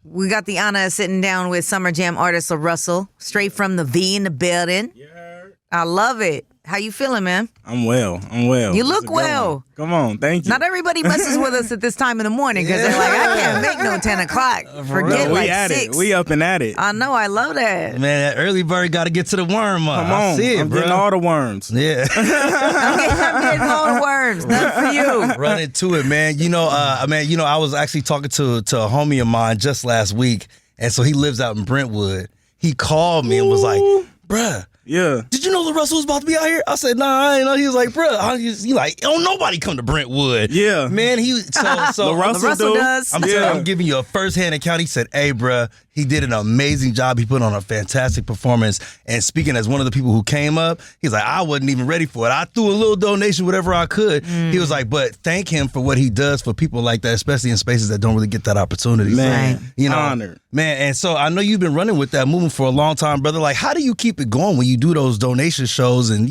We got the honor of sitting down with Summer Jam artist LaRussell, straight from the V in the building. Yeah. I love it. How you feeling, man? I'm well. You look well. Come on, thank you. Not everybody messes with us at this time in the morning because they're like, I can't make no 10 o'clock. Forget we like at 6. it. We up and at it. I know. I love that. Man, that early bird got to get to the worm up. Come on. I see it, I'm bro. getting all the worms. Yeah. I'm getting all the worms. Nothing for you. Run into it, man. I was actually talking to a homie of mine just last week, and so he lives out in Brentwood. He called me and was like, bruh, Yeah. did you know LaRussell was about to be out here? I said, nah, I ain't know. He was like, bruh, he like, don't nobody come to Brentwood. Yeah. Man, so LaRussell does. I'm giving you a first-hand account. He said, hey, bruh, he did an amazing job. He put on a fantastic performance. And speaking as one of the people who came up, he's like, I wasn't even ready for it. I threw a little donation, whatever I could. He was like, but thank him for what he does for people like that, especially in spaces that don't really get that opportunity. Man, honored. Man, and so I know you've been running with that movement for a long time, brother. Like, how do you keep it going when you do those donation shows and,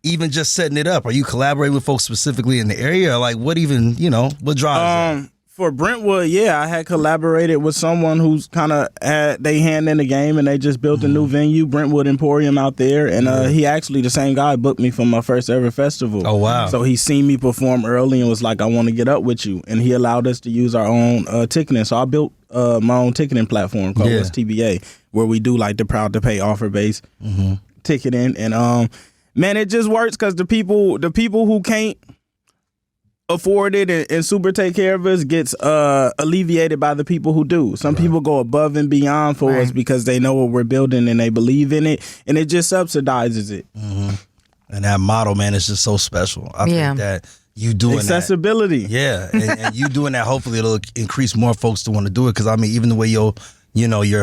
even just setting it up? Are you collaborating with folks specifically in the area? Or like, what what drives that? For Brentwood, I had collaborated with someone who's kind of had their hand in the game, and they just built a new venue, Brentwood Emporium, out there. And he actually, the same guy, booked me for my first ever festival. Oh, wow. So he seen me perform early and was like, I want to get up with you. And he allowed us to use our own ticketing. So I built my own ticketing platform called TBA, where we do like the Proud to Pay offer-based ticketing. And man, it just works because the people who can't afford it and super take care of us gets alleviated by the people who do. Some people go above and beyond for us because they know what we're building and they believe in it, and it just subsidizes it. And that model, man, is just so special. I think that you doing accessibility. That, and you doing that, hopefully it'll increase more folks to want to do it. Because I mean, even the way your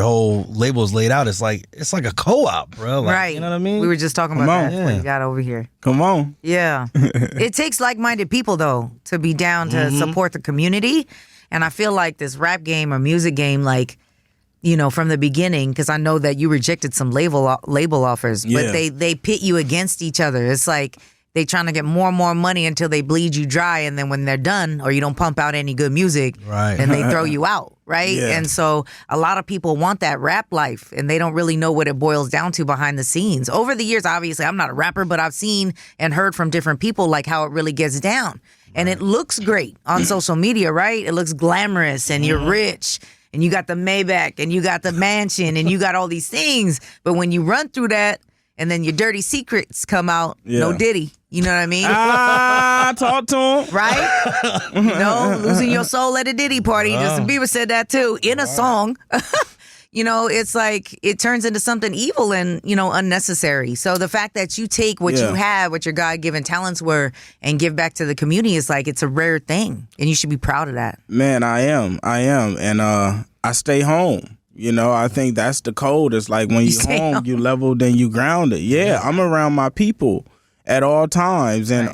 whole label is laid out, it's like a co-op, bro. Like, Right. You know what I mean? We were just talking about that before you got over here. Come on. Yeah. It takes like-minded people, though, to be down to support the community. And I feel like this rap game or music game, from the beginning, because I know that you rejected some label offers, but they pit you against each other. It's like they trying to get more and more money until they bleed you dry, and then when they're done or you don't pump out any good music, then they throw you out, right? Yeah. And so a lot of people want that rap life, and they don't really know what it boils down to behind the scenes. Over the years, obviously, I'm not a rapper, but I've seen and heard from different people like how it really gets down. And it looks great on social media, right? It looks glamorous, and you're rich, and you got the Maybach, and you got the mansion, and you got all these things. But when you run through that, and then your dirty secrets come out, no Diddy. You know what I mean? Talk to him. Right? Losing your soul at a Diddy party. Justin Bieber said that too in a song. It's like it turns into something evil and, unnecessary. So the fact that you take what you have, what your God-given talents were, and give back to the community is like it's a rare thing. And you should be proud of that. Man, I am. And I stay home. I think that's the code. It's like when you're home, you leveled and you grounded. Yeah, I'm around my people at all times. And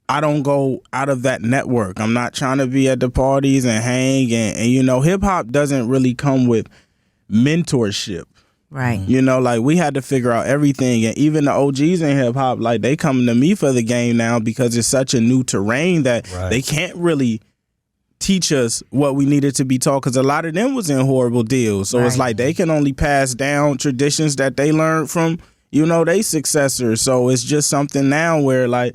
I don't go out of that network. I'm not trying to be at the parties and hang. And hip-hop doesn't really come with mentorship. Right. Like we had to figure out everything. And even the OGs in hip-hop, like they coming to me for the game now because it's such a new terrain that they can't really teach us what we needed to be taught, because a lot of them was in horrible deals. So it's like they can only pass down traditions that they learned from, they successors. So it's just something now where like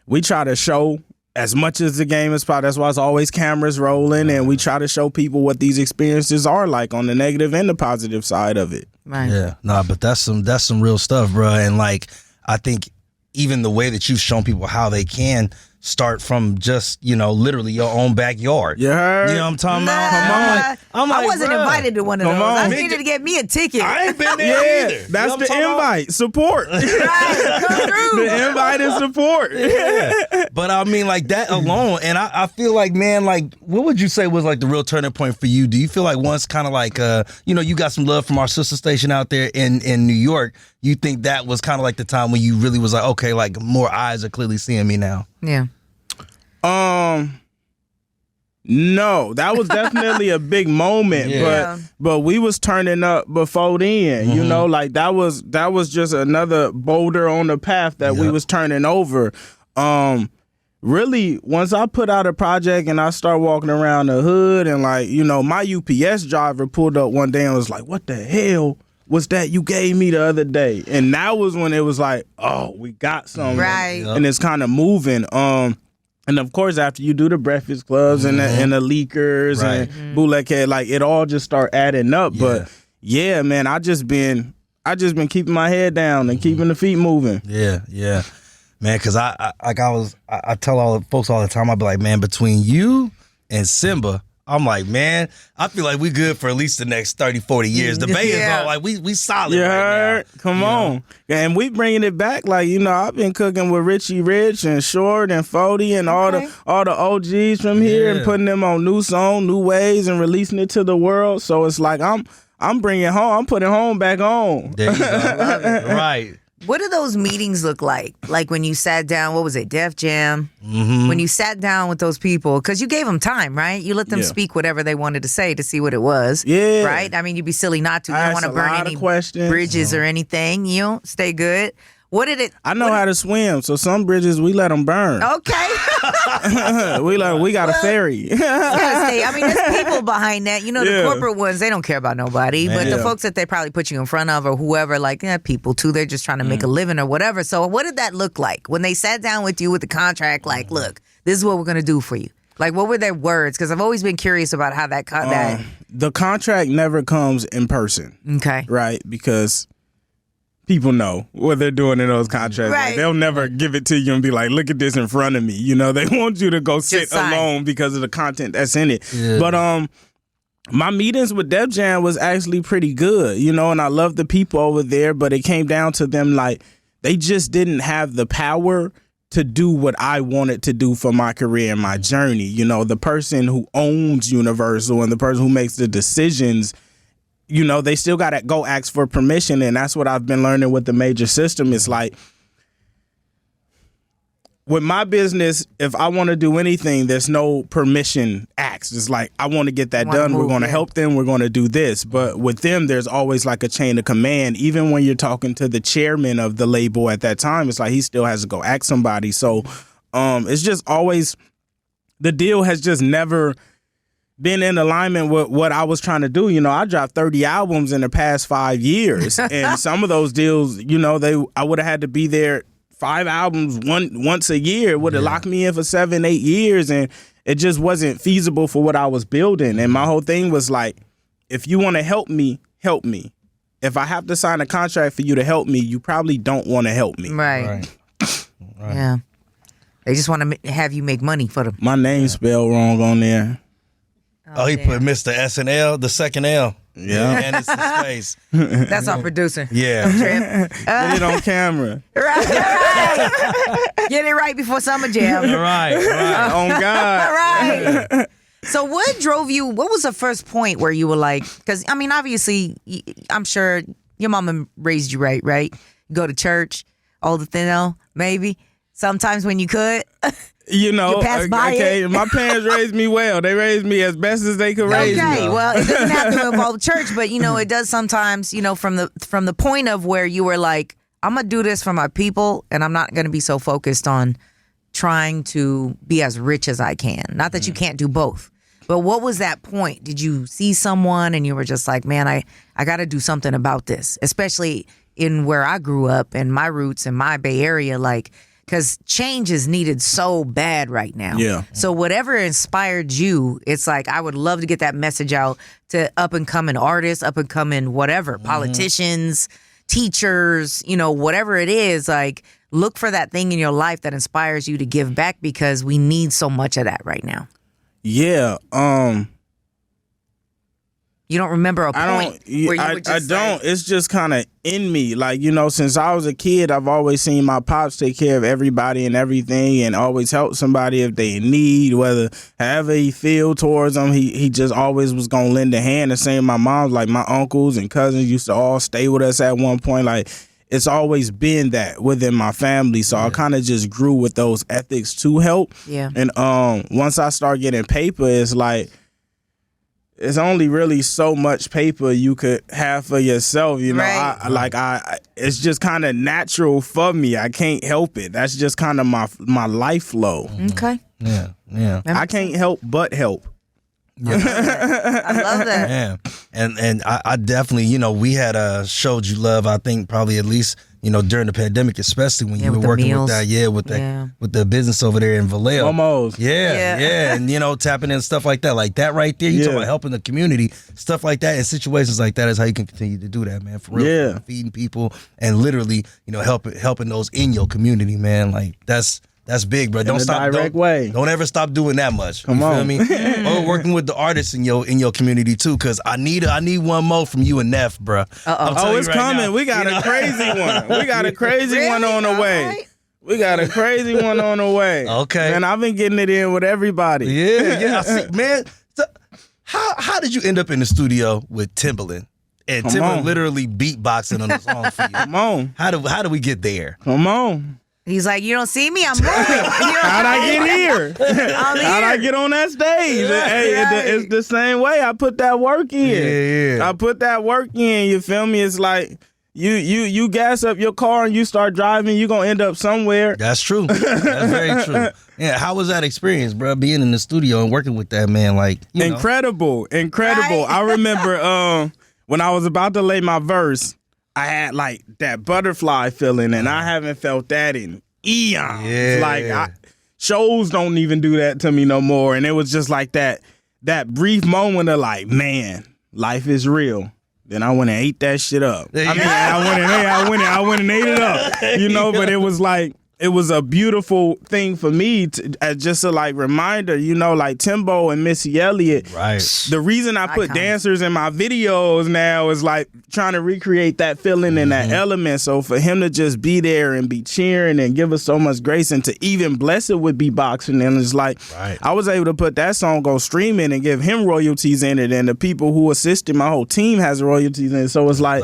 we try to show as much as the game is possible. That's why it's always cameras rolling, and we try to show people what these experiences are like on the negative and the positive side of it. Right. Yeah. No, but that's some real stuff, bro. And like I think even the way that you've shown people how they can start from just, literally your own backyard. You heard? You know what I'm talking about? I wasn't bruh, invited to one of those. I needed to get me a ticket. I ain't been there either. That's the invite. Support. Right, come through. The invite and support. Yeah. But I mean, like that alone, and I feel like, man, like, what would you say was like the real turning point for you? Do you feel like once kind of like, you got some love from our sister station out there in New York, you think that was kind of like the time when you really was like, okay, like more eyes are clearly seeing me now? Yeah. No, that was definitely a big moment, but we was turning up before then, like that was just another boulder on the path that we was turning over. really, once I put out a project and I start walking around the hood and like, you know, my UPS driver pulled up one day and was like, what the hell was that you gave me the other day? And that was when it was like, oh, we got something. Right. And it's kind of moving. And of course, after you do the Breakfast Clubs and the Leakers and Bootleg Head, like it all just start adding up. Yeah. But yeah, man, I just been keeping my head down and keeping the feet moving. Yeah, man. Because I tell all the folks all the time, I be like, man, between you and Simba, I'm like, man, I feel like we good for at least the next 30, 40 years. The Bay is all like, we solid right now. Come on. And we bringing it back. Like, you know, I've been cooking with Richie Rich and Short and Fody and all the OGs from here and putting them on new songs, new ways and releasing it to the world. So it's like I'm bringing home, I'm putting home back on. There you go. Love it. Right. What do those meetings look like? Like when you sat down, what was it, Def Jam? Mm-hmm. When you sat down with those people, because you gave them time, right? You let them speak whatever they wanted to say to see what it was. Yeah. Right? I mean, you'd be silly not to. You don't want to burn any bridges or anything. You know, stay good. What did it? I know how to swim, so some bridges we let them burn. Okay. we got a ferry. I mean, there's people behind that. You know, the corporate ones, they don't care about nobody. Man, but the folks that they probably put you in front of or whoever, like, people too, they're just trying to make a living or whatever. So what did that look like when they sat down with you with the contract? Like, look, this is what we're going to do for you. Like, what were their words? Because I've always been curious about how that the contract never comes in person. Okay. Right? Because people know what they're doing in those contracts. Right. Like, they'll never give it to you and be like, look at this in front of me. You know, they want you to go sit alone because of the content that's in it. Yeah. But my meetings with Def Jam was actually pretty good, you know, and I love the people over there, but it came down to them like they just didn't have the power to do what I wanted to do for my career and my journey. You know, the person who owns Universal and the person who makes the decisions, you know, they still got to go ask for permission. And that's what I've been learning with the major system. It's like, with my business, if I want to do anything, there's no permission asked. It's like, I want to get that done. We're going to help them. We're going to do this. But with them, there's always like a chain of command. Even when you're talking to the chairman of the label at that time, it's like he still has to go ask somebody. So it's just always, the deal has just never been in alignment with what I was trying to do. You know, I dropped 30 albums in the past 5 years. And some of those deals, you know, I would have had to be there 5 albums once a year. It would have locked me in for 7-8 years. And it just wasn't feasible for what I was building. And my whole thing was like, if you want to help me, help me. If I have to sign a contract for you to help me, you probably don't want to help me. Right. Yeah. They just want to have you make money for them. My name's spelled wrong on there. Oh, he put Mr. SNL, the second L. Yeah. And it's his face. That's our producer. Yeah. Get it on camera. Right. Get it right before Summer Jam. Right. On God. Right. So what drove you, what was the first point where you were like, because, I mean, obviously, I'm sure your mama raised you right? You go to church, all the thing, maybe, sometimes when you could. You know, it. My parents raised me well. They raised me as best as they could raise me. Okay, well, it doesn't have to involve church, but, you know, it does sometimes, you know, from the point of where you were like, I'm going to do this for my people, and I'm not going to be so focused on trying to be as rich as I can. Not that you can't do both. But what was that point? Did you see someone and you were just like, man, I got to do something about this, especially in where I grew up and my roots in my Bay Area, like, because change is needed so bad right now. Yeah. So whatever inspired you, it's like I would love to get that message out to up and coming artists, up and coming whatever, politicians, teachers, you know, whatever it is. Like, look for that thing in your life that inspires you to give back, because we need so much of that right now. Yeah. You don't remember a point where you were just I don't. It's just kind of in me. Like, you know, since I was a kid, I've always seen my pops take care of everybody and everything and always help somebody if they in need, whether however he feel towards them. He just always was going to lend a hand. The same my mom's, like my uncles and cousins used to all stay with us at one point. Like, it's always been that within my family. So I kind of just grew with those ethics to help. Yeah. And once I start getting paper, it's like, it's only really so much paper you could have for yourself. You know, Right. it's just kind of natural for me. I can't help it. That's just kind of my life flow. Okay. Yeah. I can't help but help. I love that. Yeah. And I definitely, we had showed you love, I think probably at least, during the pandemic, especially when you were with the working meals. with that, with the business over there in Vallejo. Almost. Yeah. And, tapping in stuff like that. Like that right there, you talk about helping the community, stuff like that, and situations like that is how you can continue to do that, man. For real. Yeah. Feeding people and literally, helping those in your community, man. Like that's big, bro. Don't stop. Don't ever stop doing that much. Come on. You feel me? Or working with the artists in your community too, because I need one more from you and Neff, bro. Oh, it's coming. We got a crazy one. We got a crazy one on the way. Right. We got a crazy one on the way. Okay. And I've been getting it in with everybody. Yeah. I see, man. So, how did you end up in the studio with Timbaland? And Timbaland literally beatboxing on the song for you. Come on. How do we get there? Come on. He's like, you don't see me? I'm moving. How'd I get here? I'm How'd I here. get on that stage? It's the same way. I put that work in. Yeah. I put that work in. You feel me? It's like you gas up your car and you start driving. You gonna end up somewhere. That's true. That's very true. Yeah. How was that experience, bro? Being in the studio and working with that man, like Incredible. Right? I remember when I was about to lay my verse, I had like that butterfly feeling, and I haven't felt that in eons. Yeah. Like shows don't even do that to me no more. And it was just like that brief moment of like, man, life is real. Then I went and ate that shit up. I mean, I went and ate it up. But it was like, it was a beautiful thing for me as just a like reminder, like Timbo and Missy Elliott. Right. The reason I put dancers in my videos now is like trying to recreate that feeling and that element. So for him to just be there and be cheering and give us so much grace and to even bless it with beatboxing, and it's like I was able to put that song on streaming and give him royalties in it, and the people who assisted my whole team has royalties in it. So it's like,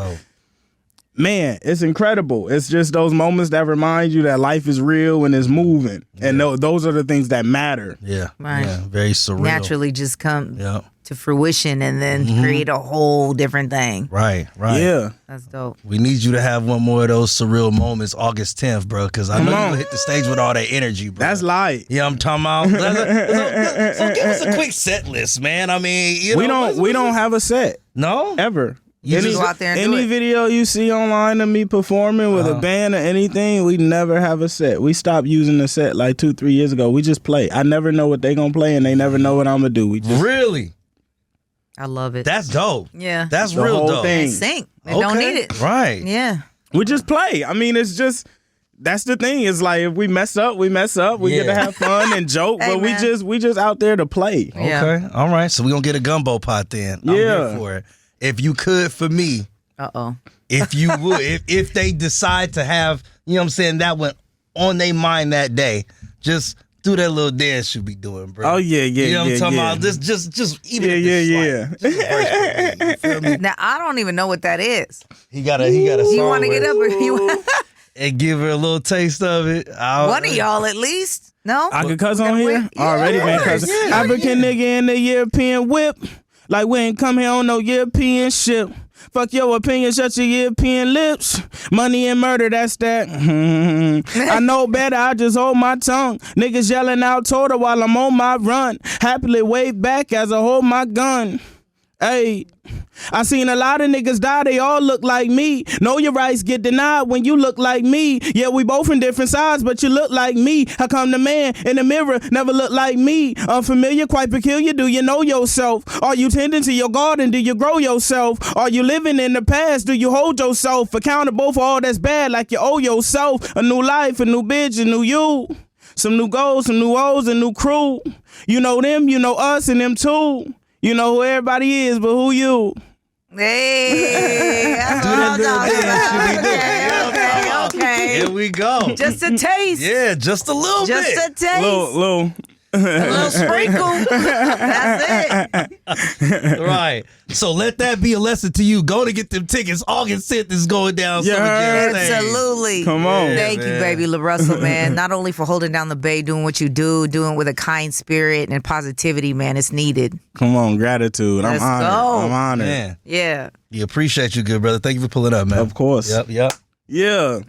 man, it's incredible. It's just those moments that remind you that life is real and is moving. And those are the things that matter. Yeah. Right. Yeah. Very surreal. Naturally just come to fruition and then create a whole different thing. Right. Yeah. That's dope. We need you to have one more of those surreal moments August 10th, bro, because I know you're going to hit the stage with all that energy, bro. That's light. Yeah, I'm talking about. So give us a quick set list, man. I mean, we don't have a set. No? Ever. You just go out there and do any it. video you see online of me performing with a band or anything, we never have a set. We stopped using the set like 2-3 years ago. We just play. I never know what they gonna play, and they never know what I'm gonna do. We just Really? I love it. That's dope. Yeah. That's the real whole dope. thing. They sync. They don't need it. Right. Yeah. We just play. I mean, it's just that's the thing. It's like if we mess up, we mess up. We get to have fun and joke, Hey, but man. we just out there to play. Yeah. Okay. All right. So we're gonna get a gumbo pot then. I'm here for it. If you could for me. Uh-oh. If you would, if they decide to have, that one on their mind that day, just do that little dance you be doing, bro. Oh yeah. You know what I'm talking about? Just even if it's slight, just a verse for me, you feel me? Now I don't even know what that is. He got a song. You want to get up or you want and give her a little taste of it? one of y'all at least? No? I could cuss on here? Yeah, Already been cussing. yeah, African nigga in the European whip. Like we ain't come here on no European ship. Fuck your opinion, shut your European lips. Money and murder, that's that. I know better, I just hold my tongue. Niggas yelling out total while I'm on my run. Happily wave back as I hold my gun. Hey, I seen a lot of niggas die, they all look like me. Know your rights get denied when you look like me. Yeah, we both from different sides, but you look like me. How come the man in the mirror never look like me? Unfamiliar, quite peculiar, do you know yourself? Are you tending to your garden, do you grow yourself? Are you living in the past, do you hold yourself accountable for all that's bad like you owe yourself? A new life, a new bitch, a new you. Some new goals, some new O's, a new crew. You know them, you know us, and them too. You know who everybody is, but who you? Hey. Okay. Here we go. Just a taste. Yeah, just a little bit. Just a taste. Little A little sprinkle. That's it. Right. So let that be a lesson to you. Go to get them tickets. August 10th is going down. Yeah. Summer Jam stage. Absolutely. Come on. Thank you, baby LaRussell, man. Not only for holding down the Bay, doing what you do, doing with a kind spirit and positivity, man. It's needed. Come on, gratitude. Let's I'm honored. go. I'm honored. Man, Yeah. we appreciate you, good brother. Thank you for pulling up, man. Of course. Yep. Yeah.